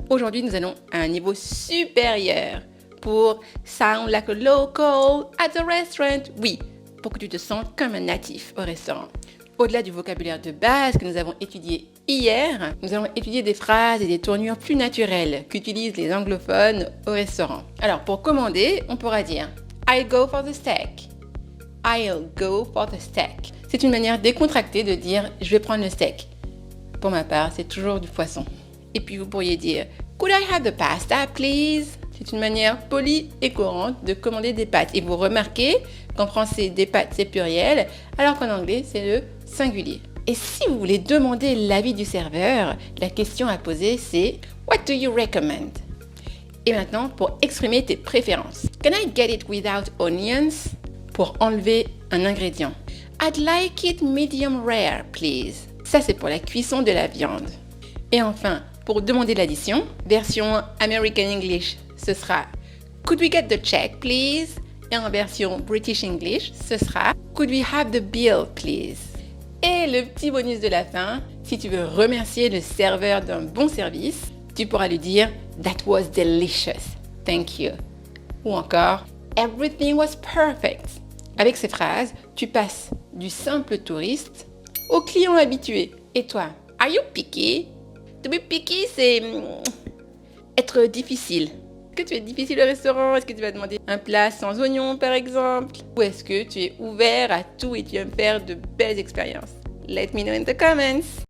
Aujourd'hui, nous allons à un niveau supérieur pour sound like a local at the restaurant. Oui, pour que tu te sentes comme un natif au restaurant. Au-delà du vocabulaire de base que nous avons étudié hier, nous allons étudier des phrases et des tournures plus naturelles qu'utilisent les anglophones au restaurant. Alors, pour commander, on pourra dire I'll go for the steak. I'll go for the steak. C'est une manière décontractée de dire je vais prendre le steak. Pour ma part, c'est toujours du poisson. Et puis vous pourriez dire Could I have the pasta, please? C'est une manière polie et courante de commander des pâtes. Et vous remarquez qu'en français, des pâtes, c'est pluriel, alors qu'en anglais, c'est le singulier. Et si vous voulez demander l'avis du serveur, la question à poser, c'est What do you recommend? Et maintenant, pour exprimer tes préférences. Can I get it without onions? Pour enlever un ingrédient. I'd like it medium rare, please. Ça, c'est pour la cuisson de la viande. Et enfin, pour demander l'addition, version American English, ce sera Could we get the check, please? Et en version British English, ce sera Could we have the bill, please? Et le petit bonus de la fin, si tu veux remercier le serveur d'un bon service, tu pourras lui dire That was delicious, thank you. Ou encore Everything was perfect. Avec ces phrases, tu passes du simple touriste au client habitué. Et toi, are you picky? To be picky, c'est être difficile. Est-ce que tu es difficile au restaurant? Est-ce que tu vas demander un plat sans oignons, par exemple? Ou est-ce que tu es ouvert à tout et tu aimes faire de belles expériences? Let me know in the comments.